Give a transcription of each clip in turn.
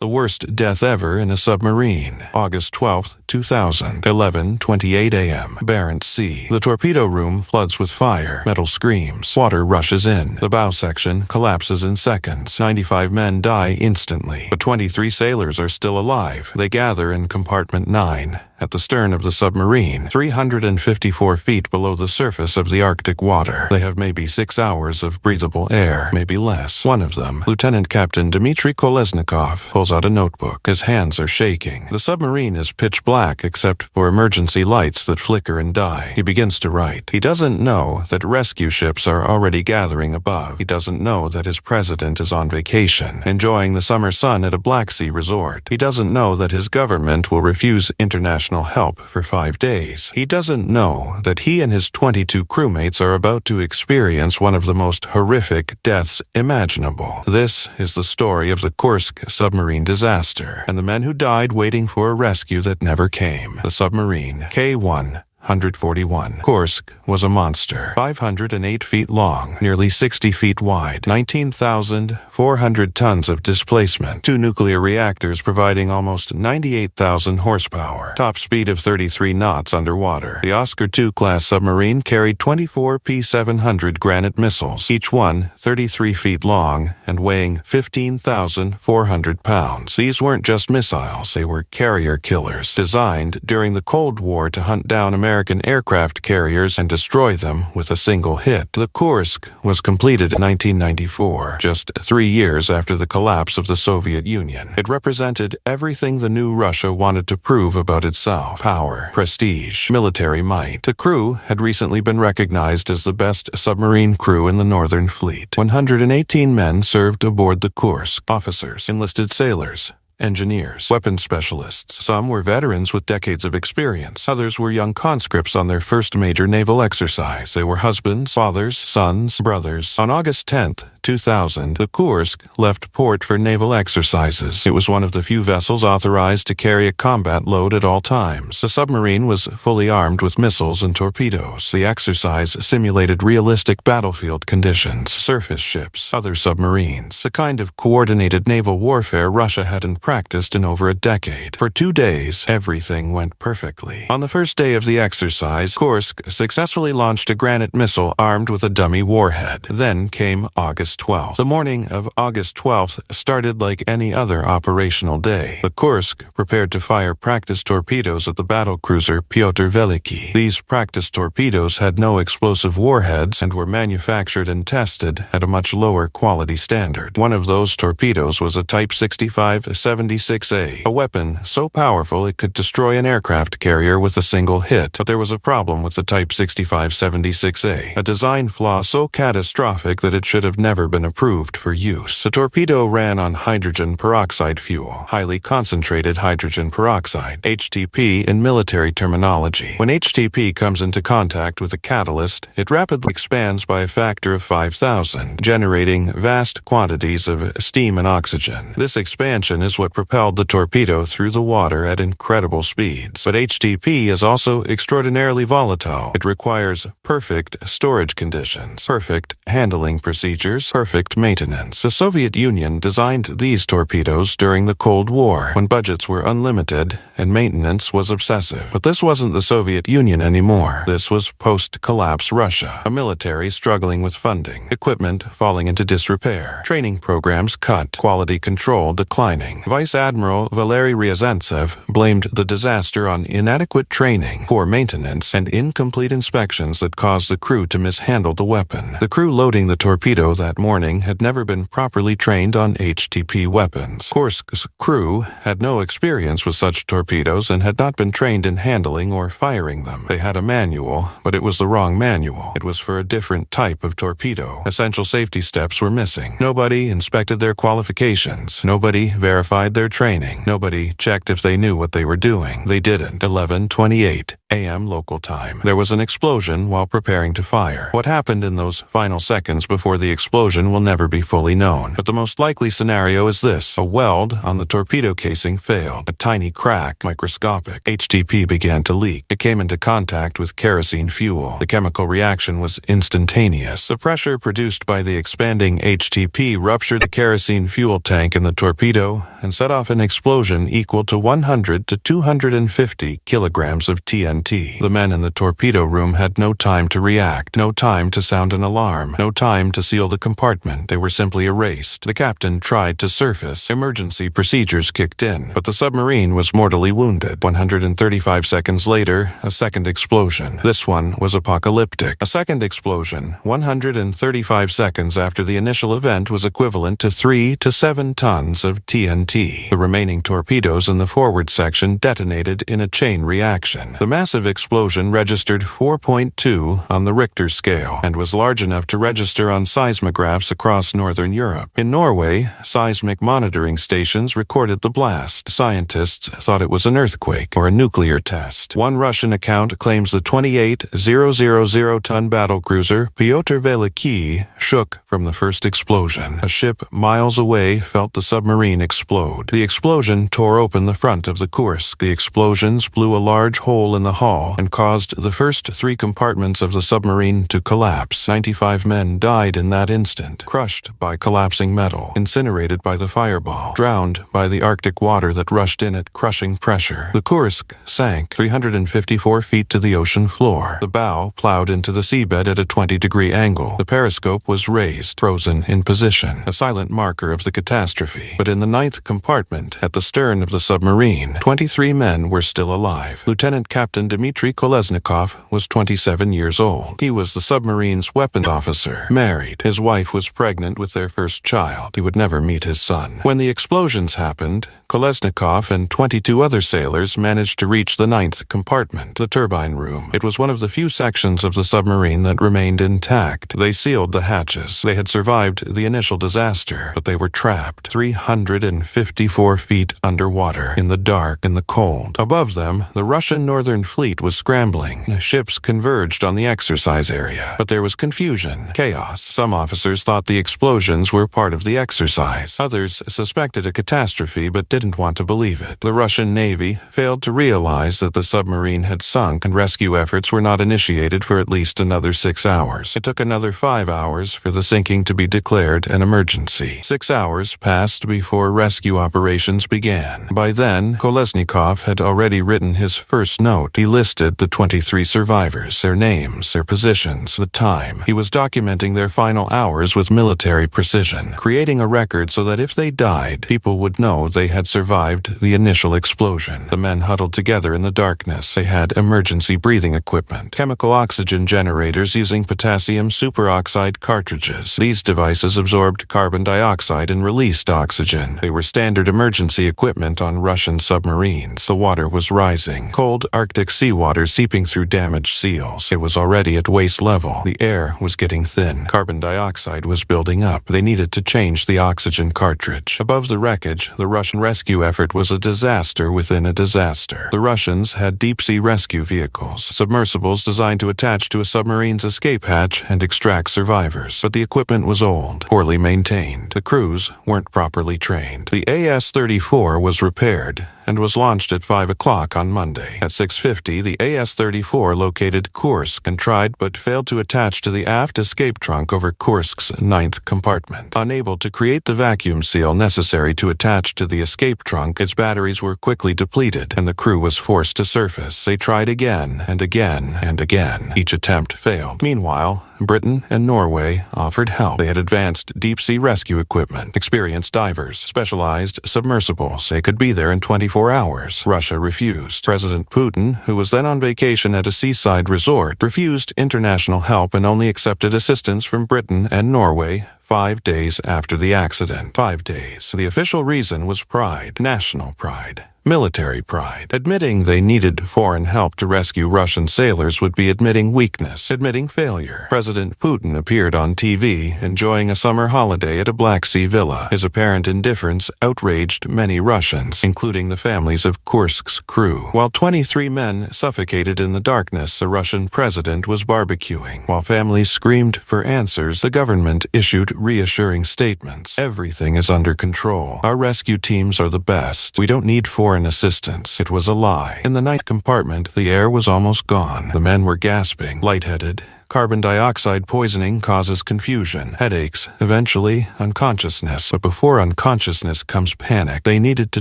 The worst death ever in a submarine. August 12, 2000, 11:28 a.m. Barents Sea. The torpedo room floods with fire. Metal screams. Water rushes in. The bow section collapses in seconds. 95 men die instantly, but 23 sailors are still alive. They gather in compartment 9. At the stern of the submarine, 354 feet below the surface of the Arctic water. They have maybe 6 hours of breathable air, maybe less. One of them, Lieutenant Captain Dmitry Kolesnikov, pulls out a notebook. His hands are shaking. The submarine is pitch black except for emergency lights that flicker and die. He begins to write. He doesn't know that rescue ships are already gathering above. He doesn't know that his president is on vacation, enjoying the summer sun at a Black Sea resort. He doesn't know that his government will refuse international help for 5 days. He doesn't know that he and his 22 crewmates are about to experience one of the most horrific deaths imaginable. This is the story of the Kursk submarine disaster and the men who died waiting for a rescue that never came. The submarine K1 141. Kursk was a monster. 508 feet long, nearly 60 feet wide, 19,400 tons of displacement, 2 nuclear reactors providing almost 98,000 horsepower, top speed of 33 knots underwater. The Oscar II-class submarine carried 24 P-700 Granite missiles, each one 33 feet long and weighing 15,400 pounds. These weren't just missiles, they were carrier killers, designed during the Cold War to hunt down American aircraft carriers and destroy them with a single hit. The Kursk was completed in 1994, just 3 years after the collapse of the Soviet Union. It represented everything the new Russia wanted to prove about itself: power, prestige, military might. The crew had recently been recognized as the best submarine crew in the Northern Fleet. 118 men served aboard the Kursk: officers, enlisted sailors, engineers, weapons specialists. Some were veterans with decades of experience. Others were young conscripts on their first major naval exercise. They were husbands, fathers, sons, brothers. On August 10th, 2000, the Kursk left port for naval exercises. It was one of the few vessels authorized to carry a combat load at all times. The submarine was fully armed with missiles and torpedoes. The exercise simulated realistic battlefield conditions, surface ships, other submarines, the kind of coordinated naval warfare Russia hadn't practiced in over a decade. For 2 days, everything went perfectly. On the first day of the exercise, Kursk successfully launched a Granite missile armed with a dummy warhead. Then came August 12th. The morning of August 12th started like any other operational day. The Kursk prepared to fire practice torpedoes at the battlecruiser Pyotr Veliki. These practice torpedoes had no explosive warheads and were manufactured and tested at a much lower quality standard. One of those torpedoes was a Type 65-76A, a weapon so powerful it could destroy an aircraft carrier with a single hit. But there was a problem with the Type 65-76A, a design flaw so catastrophic that it should have never been approved for use. The torpedo ran on hydrogen peroxide fuel, highly concentrated hydrogen peroxide, HTP in military terminology. When HTP comes into contact with a catalyst, it rapidly expands by a factor of 5,000, generating vast quantities of steam and oxygen. This expansion is what propelled the torpedo through the water at incredible speeds. But HTP is also extraordinarily volatile. It requires perfect storage conditions, perfect handling procedures, perfect maintenance. The Soviet Union designed these torpedoes during the Cold War, when budgets were unlimited and maintenance was obsessive. But this wasn't the Soviet Union anymore. This was post-collapse Russia, a military struggling with funding, equipment falling into disrepair, training programs cut, quality control declining. Vice Admiral Valery Ryazantsev blamed the disaster on inadequate training, poor maintenance, and incomplete inspections that caused the crew to mishandle the weapon. The crew loading the torpedo that morning had never been properly trained on HTP weapons. Kursk's crew had no experience with such torpedoes and had not been trained in handling or firing them. They had a manual, but it was the wrong manual. It was for a different type of torpedo. Essential safety steps were missing. Nobody inspected their qualifications. Nobody verified their training. Nobody checked if they knew what they were doing. They didn't. 11:28 a.m. local time. There was an explosion while preparing to fire. What happened in those final seconds before the explosion will never be fully known, but the most likely scenario is this. A weld on the torpedo casing failed. A tiny crack, microscopic. HTP began to leak. It came into contact with kerosene fuel. The chemical reaction was instantaneous. The pressure produced by the expanding HTP ruptured the kerosene fuel tank in the torpedo and set off an explosion equal to 100 to 250 kilograms of TNT. The men in the torpedo room had no time to react, no time to sound an alarm, no time to seal the compartment. They were simply erased. The captain tried to surface. Emergency procedures kicked in, but the submarine was mortally wounded. 135 seconds later, a second explosion. This one was apocalyptic. A second explosion, 135 seconds after the initial event, was equivalent to 3 to 7 tons of TNT. The remaining torpedoes in the forward section detonated in a chain reaction. The massive explosion registered 4.2 on the Richter scale and was large enough to register on seismographs across northern Europe. In Norway, seismic monitoring stations recorded the blast. Scientists thought it was an earthquake or a nuclear test. One Russian account claims the 28,000-ton battlecruiser Pyotr Veliky shook from the first explosion. A ship miles away felt the submarine explode. The explosion tore open the front of the Kursk. The explosions blew a large hole in the hull and caused the first 3 compartments of the submarine to collapse. 95 men died in that instant, crushed by collapsing metal, incinerated by the fireball, drowned by the Arctic water that rushed in at crushing pressure. The Kursk sank 354 feet to the ocean floor. The bow plowed into the seabed at a 20-degree angle. The periscope was raised, frozen in position, a silent marker of the catastrophe. But in the 9th compartment, at the stern of the submarine, 23 men were still alive. Lieutenant Captain Dmitry Kolesnikov was 27 years old. He was the submarine's weapons officer, married. His wife was pregnant with their first child. He would never meet his son. When the explosions happened, Kolesnikov and 22 other sailors managed to reach the 9th compartment, the turbine room. It was one of the few sections of the submarine that remained intact. They sealed the hatches. They had survived the initial disaster, but they were trapped 354 feet underwater, in the dark, in the cold. Above them, the Russian Northern Fleet was scrambling. Ships converged on the exercise area, but there was confusion, chaos. Some officers thought the explosions were part of the exercise. Others suspected a catastrophe but didn't want to believe it. The Russian Navy failed to realize that the submarine had sunk and rescue efforts were not initiated for at least another 6 hours. It took another 5 hours for the sinking to be declared an emergency. 6 hours passed before rescue operations began. By then, Kolesnikov had already written his first note. He listed the 23 survivors, their names, their positions, the time. He was documenting their final hours with military precision, creating a record so that if they died, people would know they had survived the initial explosion. The men huddled together in the darkness. They had emergency breathing equipment, chemical oxygen generators using potassium superoxide cartridges. These devices absorbed carbon dioxide and released oxygen. They were standard emergency equipment on Russian submarines. The water was rising, cold Arctic seawater seeping through damaged seals. It was already at waist level. The air was getting thin. Carbon dioxide was building up. They needed to change the oxygen cartridge. Above the wreckage, the Russian rescue effort was a disaster within a disaster. The Russians had deep-sea rescue vehicles, submersibles designed to attach to a submarine's escape hatch and extract survivors. But the equipment was old, poorly maintained. The crews weren't properly trained. The AS-34 was repaired and was launched at 5 o'clock on Monday. At 6:50, the AS-34 located Kursk and tried but failed to attach to the aft escape trunk over Kursk's 9th compartment. Unable to create the vacuum seal necessary to attach to the escape trunk, its batteries were quickly depleted, and the crew was forced to surface. They tried again and again and again. Each attempt failed. Meanwhile, Britain and Norway offered help. They had advanced deep-sea rescue equipment, experienced divers, specialized submersibles. They could be there in 24 hours. Russia refused. President Putin, who was then on vacation at a seaside resort, refused international help and only accepted assistance from Britain and Norway 5 days after the accident. 5 days. The official reason was pride, national pride. military pride. Admitting they needed foreign help to rescue Russian sailors would be admitting weakness, admitting failure. President Putin appeared on TV enjoying a summer holiday at a Black Sea villa. His apparent indifference outraged many Russians, including the families of Kursk's crew. While 23 men suffocated in the darkness, the Russian president was barbecuing. While families screamed for answers, the government issued reassuring statements. Everything is under control. Our rescue teams are the best. We don't need foreign assistance. It was a lie. In the night compartment, the air was almost gone. The men were gasping, lightheaded. Carbon dioxide poisoning causes confusion, headaches, eventually unconsciousness. But before unconsciousness comes panic. They needed to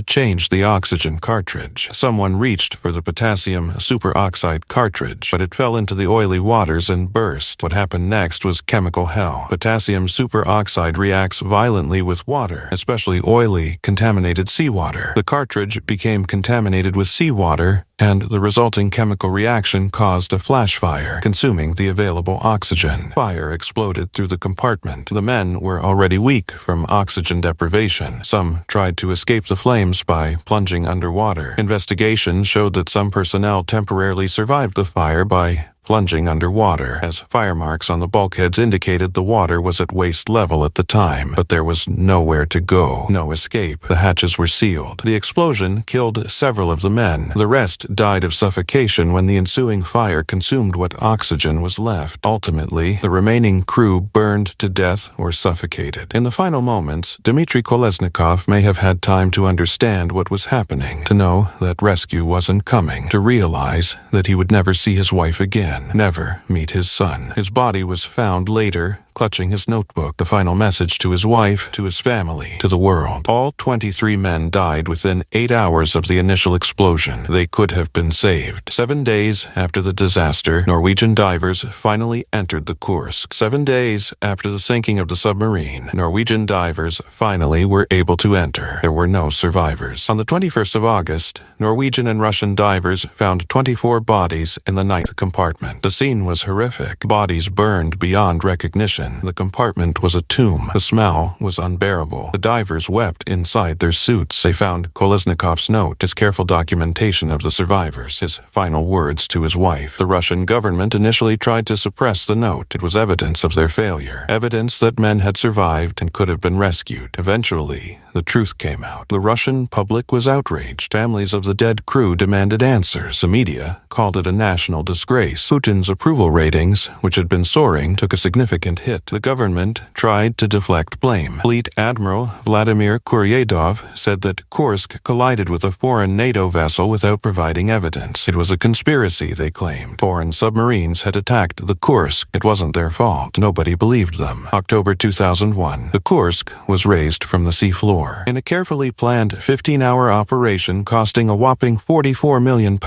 change the oxygen cartridge. Someone reached for the potassium superoxide cartridge, but it fell into the oily waters and burst. What happened next was chemical hell. Potassium superoxide reacts violently with water, especially oily, contaminated seawater. The cartridge became contaminated with seawater, and the resulting chemical reaction caused a flash fire, consuming the available oxygen. Fire exploded through the compartment. The men were already weak from oxygen deprivation. Some tried to escape the flames by plunging underwater. Investigation showed that some personnel temporarily survived the fire by plunging underwater, as fire marks on the bulkheads indicated the water was at waist level at the time, but there was nowhere to go, no escape. The hatches were sealed. The explosion killed several of the men. The rest died of suffocation when the ensuing fire consumed what oxygen was left. Ultimately, the remaining crew burned to death or suffocated. In the final moments, Dmitry Kolesnikov may have had time to understand what was happening, to know that rescue wasn't coming, to realize that he would never see his wife again, never meet his son. His body was found later, clutching his notebook, the final message to his wife, to his family, to the world. All 23 men died within 8 hours of the initial explosion. They could have been saved. 7 days after the disaster, Norwegian divers finally entered the Kursk. 7 days after the sinking of the submarine, Norwegian divers finally were able to enter. There were no survivors. On the 21st of August, Norwegian and Russian divers found 24 bodies in the night compartment. The scene was horrific. Bodies burned beyond recognition. The compartment was a tomb. The smell was unbearable. The divers wept inside their suits. They found Kolesnikov's note, his careful documentation of the survivors, his final words to his wife. The Russian government initially tried to suppress the note. It was evidence of their failure, evidence that men had survived and could have been rescued. Eventually, the truth came out. The Russian public was outraged. Families of the dead crew demanded answers. The media called it a national disgrace. Putin's approval ratings, which had been soaring, took a significant hit. The government tried to deflect blame. Fleet Admiral Vladimir Kuryedov said that Kursk collided with a foreign NATO vessel without providing evidence. It was a conspiracy, they claimed. Foreign submarines had attacked the Kursk. It wasn't their fault. Nobody believed them. October 2001. The Kursk was raised from the seafloor. In a carefully planned 15-hour operation costing a whopping £44 million,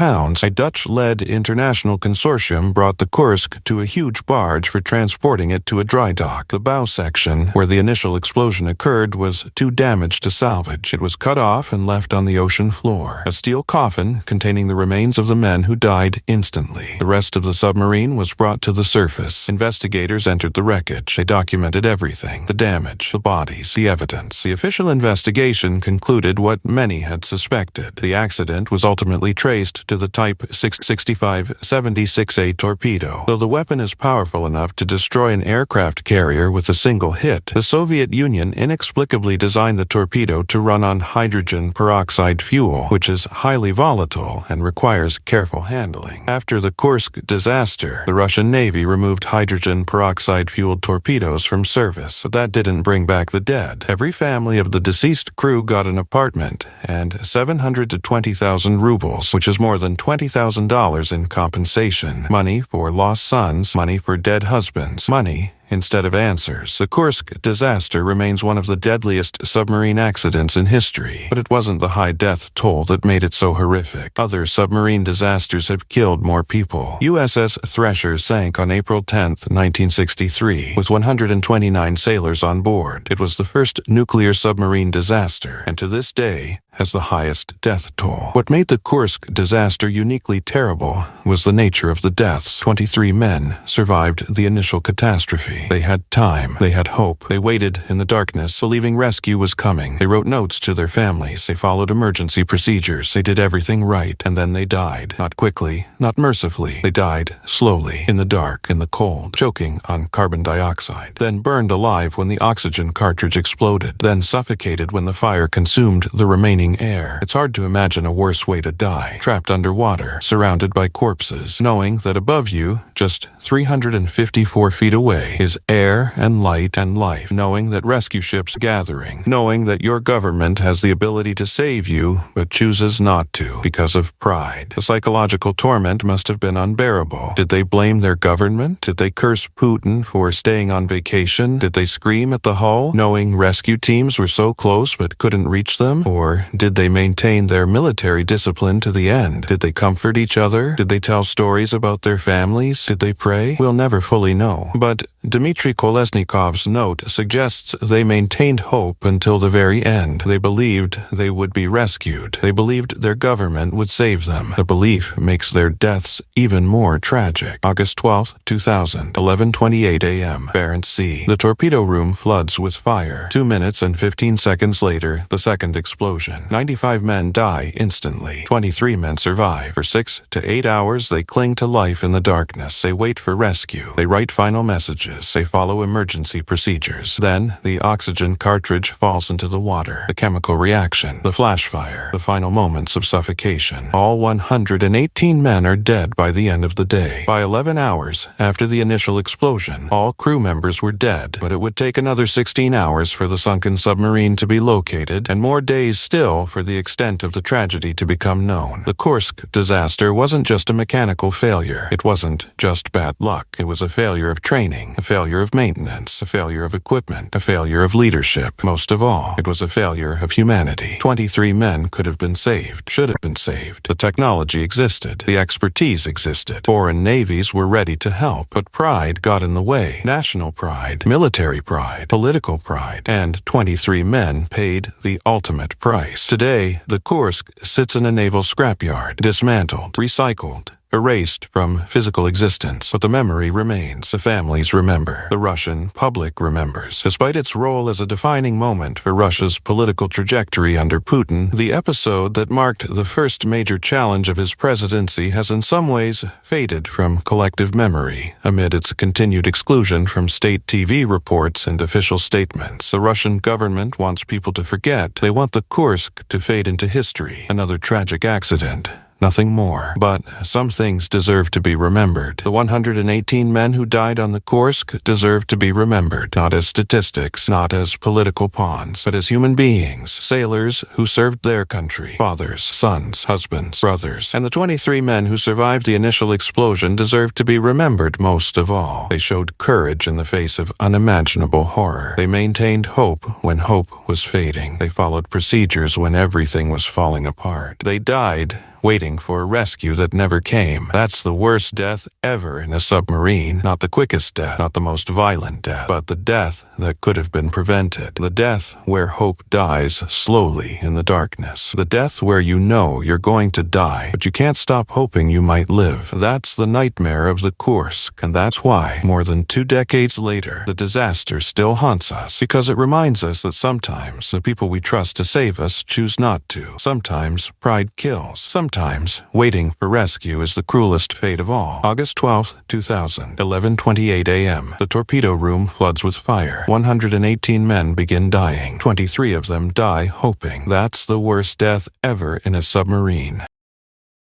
a Dutch-led international consortium brought the Kursk to a huge barge for transporting it to a dry dock. The bow section, where the initial explosion occurred, was too damaged to salvage. It was cut off and left on the ocean floor. A steel coffin containing the remains of the men who died instantly. The rest of the submarine was brought to the surface. Investigators entered the wreckage. They documented everything: the damage, the bodies, the evidence. The official investigation concluded what many had suspected. The accident was ultimately traced to the Type 665-76A torpedo. Though the weapon is powerful enough to destroy an aircraft carrier with a single hit, the Soviet Union inexplicably designed the torpedo to run on hydrogen peroxide fuel, which is highly volatile and requires careful handling. After the Kursk disaster, the Russian Navy removed hydrogen peroxide-fueled torpedoes from service, but that didn't bring back the dead. Every family of the deceased crew got an apartment and 700 to 20,000 rubles, which is more than $20,000 in compensation. Money for lost sons, money for dead husbands, money instead of answers. The Kursk disaster remains one of the deadliest submarine accidents in history, but it wasn't the high death toll that made it so horrific. Other submarine disasters have killed more people. USS Thresher sank on April 10, 1963, with 129 sailors on board. It was the first nuclear submarine disaster, and to this day, has the highest death toll. What made the Kursk disaster uniquely terrible was the nature of the deaths. 23 men survived the initial catastrophe. They had time. They had hope. They waited in the darkness, believing rescue was coming. They wrote notes to their families. They followed emergency procedures. They did everything right, and then they died. Not quickly, not mercifully. They died slowly, in the dark, in the cold, choking on carbon dioxide. Then burned alive when the oxygen cartridge exploded. Then suffocated when the fire consumed the remaining air. It's hard to imagine a worse way to die. Trapped underwater, surrounded by corpses, knowing that above you, just 354 feet away, is air and light and life. Knowing that rescue ships gathering. Knowing that your government has the ability to save you, but chooses not to because of pride. The psychological torment must have been unbearable. Did they blame their government? Did they curse Putin for staying on vacation? Did they scream at the hull, knowing rescue teams were so close but couldn't reach them? Or did they maintain their military discipline to the end? Did they comfort each other? Did they tell stories about their families? Did they pray? We'll never fully know. But Dmitry Kolesnikov's note suggests they maintained hope until the very end. They believed they would be rescued. They believed their government would save them. The belief makes their deaths even more tragic. August 12, 2000, 11:28 a.m. Barents Sea. The torpedo room floods with fire. 2 minutes and 15 seconds later, the second explosion. 95 men die instantly. 23 men survive. For 6 to 8 hours, they cling to life in the darkness. They wait for rescue. They write final messages. They follow emergency procedures. Then, the oxygen cartridge falls into the water. The chemical reaction. The flash fire. The final moments of suffocation. All 118 men are dead by the end of the day. By 11 hours after the initial explosion, all crew members were dead, but it would take another 16 hours for the sunken submarine to be located, and more days still for the extent of the tragedy to become known. The Kursk disaster wasn't just a mechanical failure. It wasn't just bad luck. It was a failure of training, a failure of maintenance, a failure of equipment, a failure of leadership. Most of all, it was a failure of humanity. 23 men could have been saved, should have been saved. The technology existed. The expertise existed. Foreign navies were ready to help, but pride got in the way. National pride, military pride, political pride, and 23 men paid the ultimate price. Today, the Kursk sits in a naval scrapyard, dismantled, recycled, erased from physical existence, but the memory remains. The families remember. The Russian public remembers. Despite its role as a defining moment for Russia's political trajectory under Putin, the episode that marked the first major challenge of his presidency has in some ways faded from collective memory amid its continued exclusion from state TV reports and official statements. The Russian government wants people to forget. They want the Kursk to fade into history. Another tragic accident. Nothing more. But some things deserve to be remembered. The 118 men who died on the Kursk deserve to be remembered, not as statistics, not as political pawns, but as human beings, sailors who served their country, fathers, sons, husbands, brothers. And the 23 men who survived the initial explosion deserve to be remembered most of all. They showed courage in the face of unimaginable horror. They maintained hope when hope was fading. They followed procedures when everything was falling apart. They died waiting for a rescue that never came. That's the worst death ever in a submarine. Not the quickest death, not the most violent death, but the death that could have been prevented. The death where hope dies slowly in the darkness. The death where you know you're going to die, but you can't stop hoping you might live. That's the nightmare of the Kursk, and that's why, more than 2 decades later, the disaster still haunts us, because it reminds us that sometimes the people we trust to save us choose not to. Sometimes pride kills. Sometimes waiting for rescue is the cruelest fate of all. August 12, 2000, 11:28 a.m. The torpedo room floods with fire. 118 men begin dying. 23 of them die hoping. That's the worst death ever in a submarine.